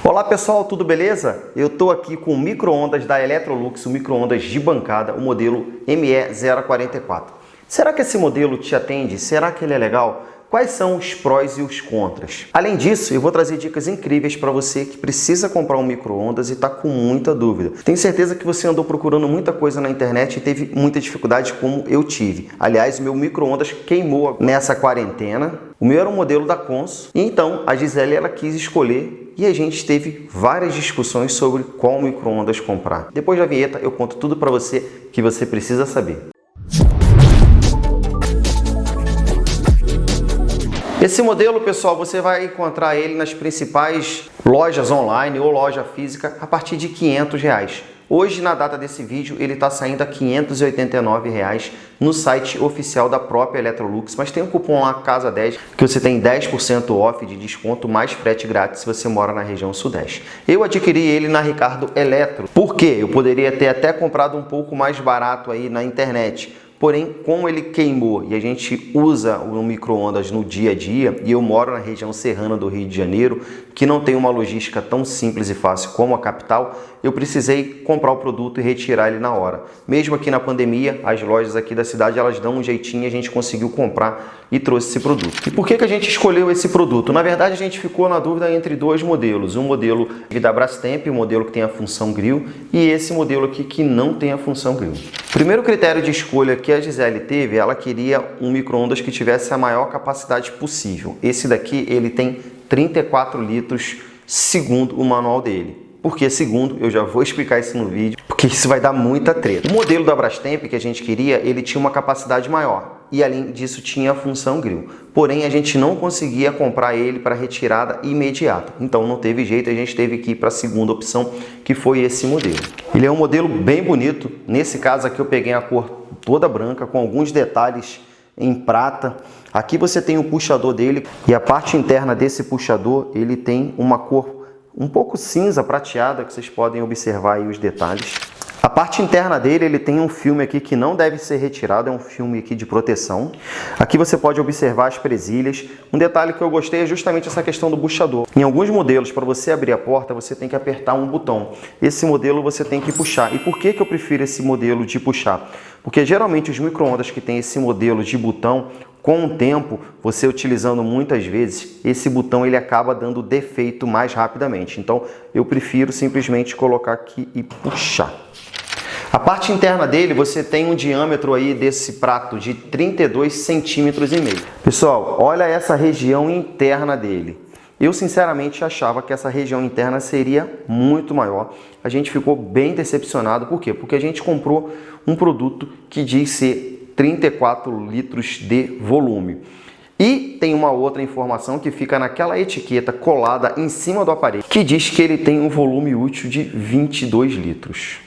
Olá pessoal, tudo beleza? Eu estou aqui com o micro-ondas da Electrolux, o micro-ondas de bancada, o modelo ME044. Será que esse modelo te atende? Será que ele é legal? Quais são os prós e os contras? Além disso, eu vou trazer dicas incríveis para você que precisa comprar um micro-ondas e está com muita dúvida. Tenho certeza que você andou procurando muita coisa na internet e teve muita dificuldade como eu tive. Aliás, o meu micro-ondas queimou nessa quarentena. O meu era um modelo da Consul, e então a Gisele ela quis escolher e a gente teve várias discussões sobre qual micro-ondas comprar. Depois da vinheta eu conto tudo para você que você precisa saber. Esse modelo, pessoal, você vai encontrar ele nas principais lojas online ou loja física a partir de R$500. Hoje, na data desse vídeo, ele está saindo a R$589 no site oficial da própria Electrolux, mas tem um cupom lá, CASA10, que você tem 10% off de desconto, mais frete grátis se você mora na região sudeste. Eu adquiri ele na Ricardo Eletro, porque eu poderia ter até comprado um pouco mais barato aí na internet. Porém, como ele queimou e a gente usa o micro-ondas no dia a dia, e eu moro na região serrana do Rio de Janeiro, que não tem uma logística tão simples e fácil como a capital, eu precisei comprar o produto e retirar ele na hora. Mesmo aqui na pandemia, as lojas aqui da cidade, elas dão um jeitinho e a gente conseguiu comprar e trouxe esse produto. E por que a gente escolheu esse produto? Na verdade, a gente ficou na dúvida entre dois modelos. Um modelo da Brastemp, o modelo que tem a função grill, e esse modelo aqui que não tem a função grill. O primeiro critério de escolha que a Gisele teve, ela queria um micro-ondas que tivesse a maior capacidade possível. Esse daqui, ele tem 34 litros, segundo o manual dele. Por que segundo? Eu já vou explicar isso no vídeo, porque isso vai dar muita treta. O modelo da Brastemp que a gente queria, ele tinha uma capacidade maior. E além disso tinha a função grill. Porém, a gente não conseguia comprar ele para retirada imediata. Então não teve jeito, a gente teve que ir para a segunda opção, que foi esse modelo. Ele é um modelo bem bonito. Nesse caso aqui eu peguei a cor toda branca, com alguns detalhes em prata. Aqui você tem o puxador dele, e a parte interna desse puxador, ele tem uma cor um pouco cinza prateada, que vocês podem observar aí os detalhes. A parte interna dele, ele tem um filme aqui que não deve ser retirado, é um filme aqui de proteção. Aqui você pode observar as presilhas. Um detalhe que eu gostei é justamente essa questão do puxador. Em alguns modelos, para você abrir a porta, você tem que apertar um botão. Esse modelo você tem que puxar. E por que eu prefiro esse modelo de puxar? Porque geralmente os micro-ondas que tem esse modelo de botão, com o tempo, você utilizando muitas vezes, esse botão ele acaba dando defeito mais rapidamente. Então, eu prefiro simplesmente colocar aqui e puxar. A parte interna dele, você tem um diâmetro aí desse prato de 32,5 centímetros. Pessoal, olha essa região interna dele. Eu sinceramente achava que essa região interna seria muito maior. A gente ficou bem decepcionado. Por quê? Porque a gente comprou um produto que diz ser 34 litros de volume. E tem uma outra informação que fica naquela etiqueta colada em cima do aparelho, que diz que ele tem um volume útil de 22 litros.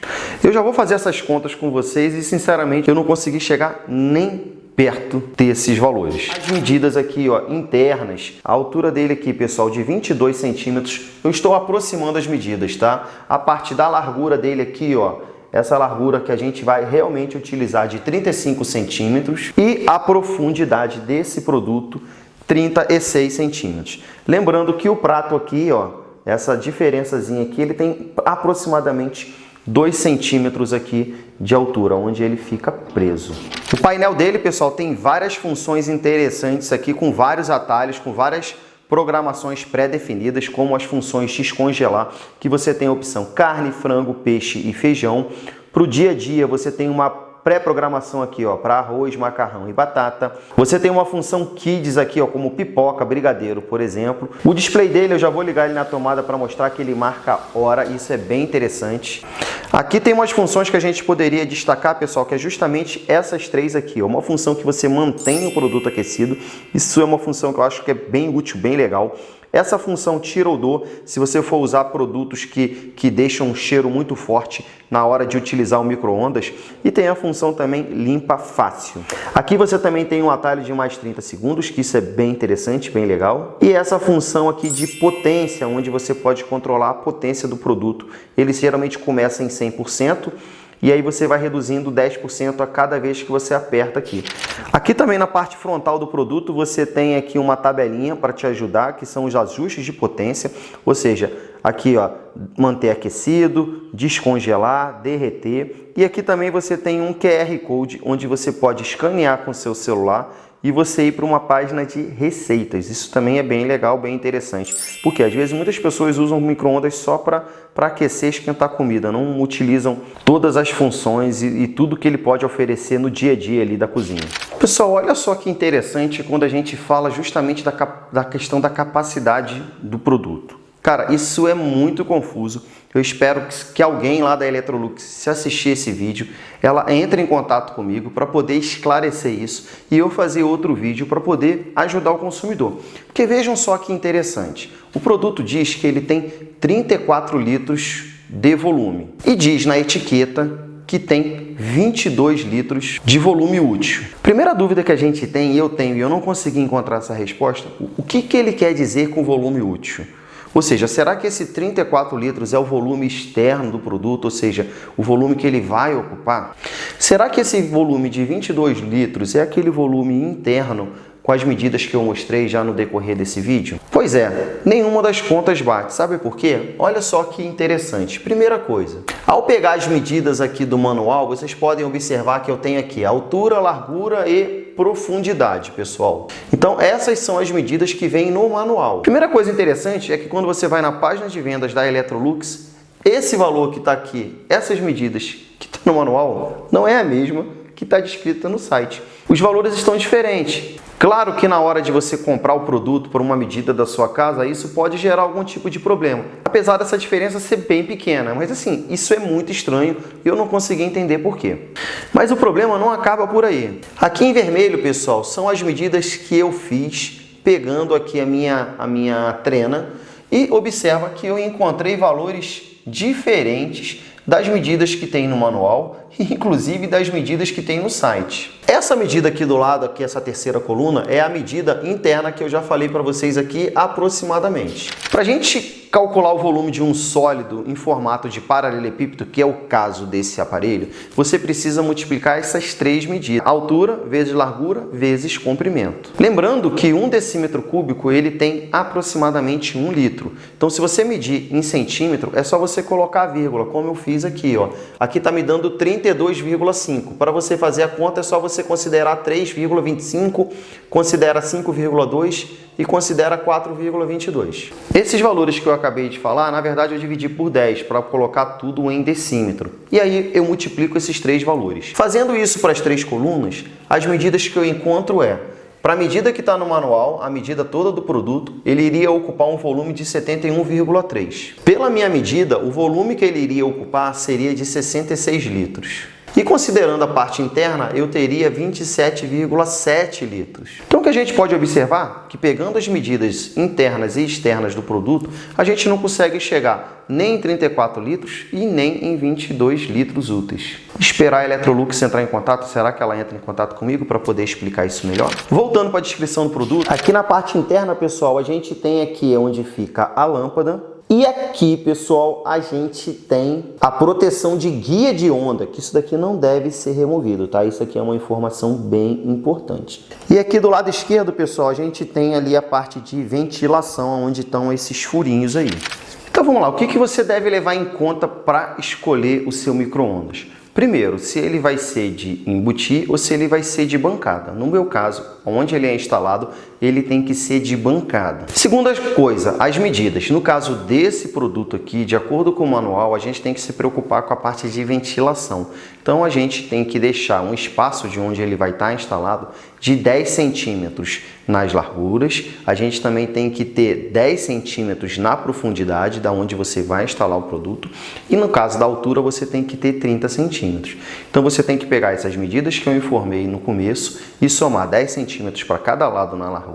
Eu já vou fazer essas contas com vocês e, sinceramente, eu não consegui chegar nem perto desses valores. As medidas aqui, ó, internas, a altura dele aqui, pessoal, de 22 centímetros, eu estou aproximando as medidas, tá? A parte da largura dele aqui, ó, essa largura que a gente vai realmente utilizar de 35 centímetros e a profundidade desse produto 36 centímetros. Lembrando que o prato aqui, ó, essa diferençazinha aqui, ele tem aproximadamente 2 centímetros aqui de altura, onde ele fica preso. O painel dele, pessoal, tem várias funções interessantes aqui, com vários atalhos, com várias programações pré-definidas, como as funções descongelar, que você tem a opção carne, frango, peixe e feijão. Para o dia a dia, você tem uma pré-programação aqui, ó, para arroz, macarrão e batata. Você tem uma função Kids aqui, ó, como pipoca, brigadeiro, por exemplo. O display dele, eu já vou ligar ele na tomada para mostrar que ele marca a hora, isso é bem interessante. Aqui tem umas funções que a gente poderia destacar, pessoal, que é justamente essas três aqui, ó. Uma função que você mantém o produto aquecido, isso é uma função que eu acho que é bem útil, bem legal. Essa função tira odor se você for usar produtos que deixam um cheiro muito forte na hora de utilizar o micro-ondas. E tem a função também limpa fácil. Aqui você também tem um atalho de mais 30 segundos, que isso é bem interessante, bem legal. E essa função aqui de potência, onde você pode controlar a potência do produto. Ele geralmente começa em 100%. e aí você vai reduzindo 10% a cada vez que você aperta aqui. Aqui também na parte frontal do produto você tem aqui uma tabelinha para te ajudar, que são os ajustes de potência, ou seja, aqui ó, manter aquecido, descongelar, derreter, e aqui também você tem um QR Code onde você pode escanear com seu celular e você ir para uma página de receitas. Isso também é bem legal, bem interessante, porque às vezes muitas pessoas usam micro-ondas só para aquecer e esquentar comida, não utilizam todas as funções e tudo que ele pode oferecer no dia a dia ali da cozinha. Pessoal, olha só que interessante quando a gente fala justamente da questão da capacidade do produto. Cara, isso é muito confuso. Eu espero que alguém lá da Electrolux, se assistir esse vídeo, ela entre em contato comigo para poder esclarecer isso e eu fazer outro vídeo para poder ajudar o consumidor. Porque vejam só que interessante. O produto diz que ele tem 34 litros de volume e diz na etiqueta que tem 22 litros de volume útil. Primeira dúvida que a gente tem, eu tenho e eu não consegui encontrar essa resposta, o que ele quer dizer com volume útil? Ou seja, será que esse 34 litros é o volume externo do produto, ou seja, o volume que ele vai ocupar? Será que esse volume de 22 litros é aquele volume interno com as medidas que eu mostrei já no decorrer desse vídeo? Pois é, nenhuma das contas bate. Sabe por quê? Olha só que interessante. Primeira coisa, ao pegar as medidas aqui do manual, vocês podem observar que eu tenho aqui altura, largura e profundidade, pessoal. Então, essas são as medidas que vêm no manual. Primeira coisa interessante é que quando você vai na página de vendas da Electrolux, esse valor que está aqui, essas medidas que está no manual, não é a mesma que está descrita no site. Os valores estão diferentes. Claro que na hora de você comprar o produto por uma medida da sua casa, isso pode gerar algum tipo de problema. Apesar dessa diferença ser bem pequena, mas assim, isso é muito estranho e eu não consegui entender por quê. Mas o problema não acaba por aí. Aqui em vermelho, pessoal, são as medidas que eu fiz pegando aqui a minha trena e observa que eu encontrei valores diferentes das medidas que tem no manual e inclusive das medidas que tem no site. Essa medida aqui do lado, aqui essa terceira coluna, é a medida interna que eu já falei para vocês aqui aproximadamente. Para a gente calcular o volume de um sólido em formato de paralelepípedo, que é o caso desse aparelho, você precisa multiplicar essas três medidas: altura vezes largura vezes comprimento. Lembrando que 1 decímetro cúbico ele tem aproximadamente 1 litro. Então, se você medir em centímetro, é só você colocar a vírgula, como eu fiz aqui, ó. Aqui está me dando 32,5. Para você fazer a conta, é só você considerar 3,25, considera 5,2 e considera 4,22. Esses valores que eu acabei de falar, na verdade eu dividi por 10 para colocar tudo em decímetro. E aí eu multiplico esses três valores. Fazendo isso para as três colunas, as medidas que eu encontro para a medida que está no manual, a medida toda do produto, ele iria ocupar um volume de 71,3. Pela minha medida, o volume que ele iria ocupar seria de 66 litros. E considerando a parte interna, eu teria 27,7 litros. Então o que a gente pode observar? Que pegando as medidas internas e externas do produto, a gente não consegue chegar nem em 34 litros e nem em 22 litros úteis. Esperar a Electrolux entrar em contato, será que ela entra em contato comigo para poder explicar isso melhor? Voltando para a descrição do produto, aqui na parte interna, pessoal, a gente tem aqui onde fica a lâmpada. E aqui, pessoal, a gente tem a proteção de guia de onda, que isso daqui não deve ser removido, tá? Isso aqui é uma informação bem importante. E aqui do lado esquerdo, pessoal, a gente tem ali a parte de ventilação, onde estão esses furinhos aí. Então vamos lá, o que você deve levar em conta para escolher o seu micro-ondas? Primeiro, se ele vai ser de embutir ou se ele vai ser de bancada. No meu caso, onde ele é instalado, ele tem que ser de bancada. Segunda coisa, as medidas. No caso desse produto aqui, de acordo com o manual, a gente tem que se preocupar com a parte de ventilação. Então, a gente tem que deixar um espaço de onde ele vai estar instalado de 10 centímetros nas larguras. A gente também tem que ter 10 centímetros na profundidade da onde você vai instalar o produto. E no caso da altura, você tem que ter 30 centímetros. Então, você tem que pegar essas medidas que eu informei no começo e somar 10 centímetros para cada lado na largura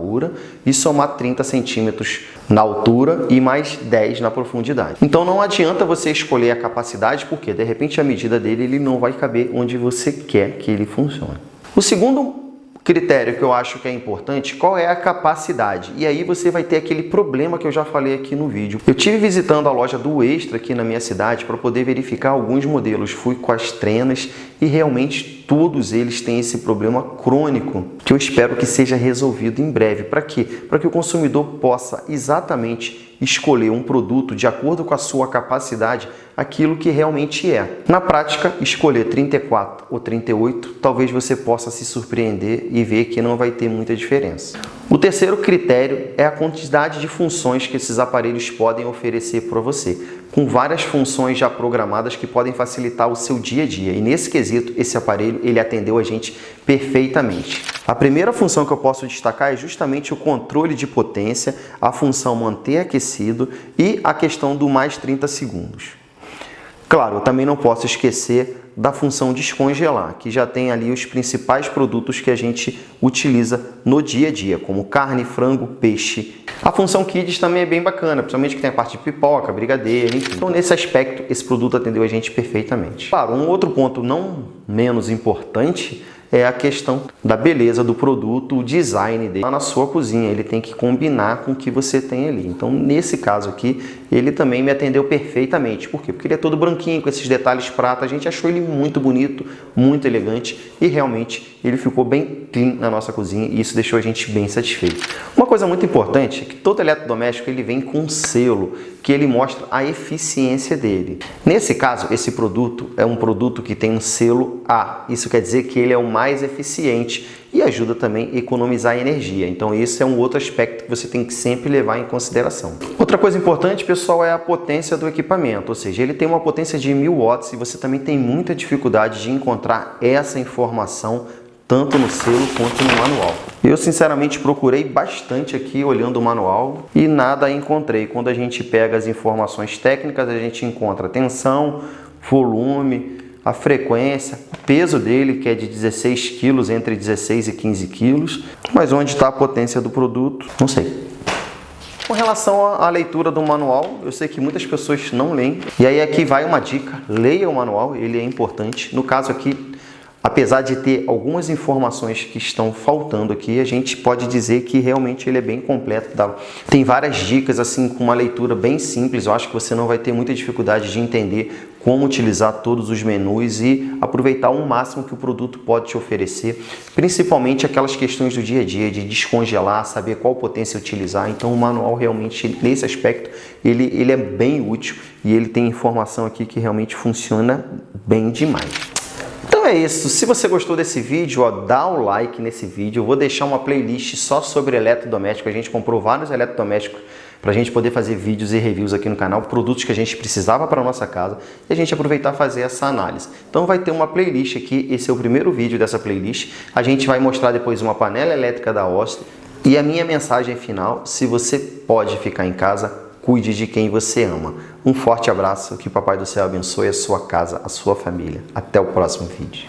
e somar 30 centímetros na altura e mais 10 na profundidade. Então não adianta você escolher a capacidade, porque de repente a medida dele ele não vai caber onde você quer que ele funcione. O segundo critério que eu acho que é importante, qual é a capacidade? E aí você vai ter aquele problema que eu já falei aqui no vídeo. Eu tive visitando a loja do Extra aqui na minha cidade para poder verificar alguns modelos. Fui com as trenas e realmente todos eles têm esse problema crônico que eu espero que seja resolvido em breve. Para quê? Para que o consumidor possa exatamente escolher um produto de acordo com a sua capacidade, aquilo que realmente é. Na prática, escolher 34 ou 38, talvez você possa se surpreender e ver que não vai ter muita diferença. O terceiro critério é a quantidade de funções que esses aparelhos podem oferecer para você, com várias funções já programadas que podem facilitar o seu dia a dia. E nesse quesito, esse aparelho ele atendeu a gente perfeitamente. A primeira função que eu posso destacar é justamente o controle de potência, a função manter aquecido e a questão do mais 30 segundos. Claro, eu também não posso esquecer da função descongelar, que já tem ali os principais produtos que a gente utiliza no dia a dia, como carne, frango, peixe. A função Kids também é bem bacana, principalmente que tem a parte de pipoca, brigadeiro, enfim. Então, nesse aspecto, esse produto atendeu a gente perfeitamente. Claro, um outro ponto não menos importante é a questão da beleza do produto, o design dele. Lá na sua cozinha, ele tem que combinar com o que você tem ali. Então, nesse caso aqui, ele também me atendeu perfeitamente. Por quê? Porque ele é todo branquinho, com esses detalhes prata. A gente achou ele muito bonito, muito elegante e realmente ele ficou bem clean na nossa cozinha e isso deixou a gente bem satisfeito. Uma coisa muito importante é que todo eletrodoméstico ele vem com um selo que ele mostra a eficiência dele. Nesse caso, esse produto é um produto que tem um selo A. Isso quer dizer que ele é o mais eficiente e ajuda também a economizar energia. Então esse é um outro aspecto que você tem que sempre levar em consideração. Outra coisa importante, pessoal, é a potência do equipamento, ou seja, ele tem uma potência de 1000 watts e você também tem muita dificuldade de encontrar essa informação tanto no selo quanto no manual. Eu sinceramente procurei bastante aqui olhando o manual e nada encontrei. Quando a gente pega as informações técnicas, a gente encontra tensão, volume, a frequência, o peso dele, que é de 16 kg, entre 16 e 15 kg, mas onde está a potência do produto, não sei. Com relação à leitura do manual, eu sei que muitas pessoas não leem, e aí aqui vai uma dica, leia o manual, ele é importante. No caso aqui, apesar de ter algumas informações que estão faltando aqui, a gente pode dizer que realmente ele é bem completo. Tem várias dicas assim com uma leitura bem simples, eu acho que você não vai ter muita dificuldade de entender como utilizar todos os menus e aproveitar o máximo que o produto pode te oferecer, principalmente aquelas questões do dia a dia, de descongelar, saber qual potência utilizar. Então o manual realmente, nesse aspecto, ele é bem útil e ele tem informação aqui que realmente funciona bem demais. Então é isso, se você gostou desse vídeo, ó, dá o like nesse vídeo. Eu vou deixar uma playlist só sobre eletrodoméstico. A gente comprou vários eletrodomésticos para a gente poder fazer vídeos e reviews aqui no canal, produtos que a gente precisava para a nossa casa e a gente aproveitar e fazer essa análise. Então vai ter uma playlist aqui, esse é o primeiro vídeo dessa playlist. A gente vai mostrar depois uma panela elétrica da Oster e a minha mensagem final: se você pode ficar em casa, cuide de quem você ama. Um forte abraço, que o Papai do Céu abençoe a sua casa, a sua família. Até o próximo vídeo.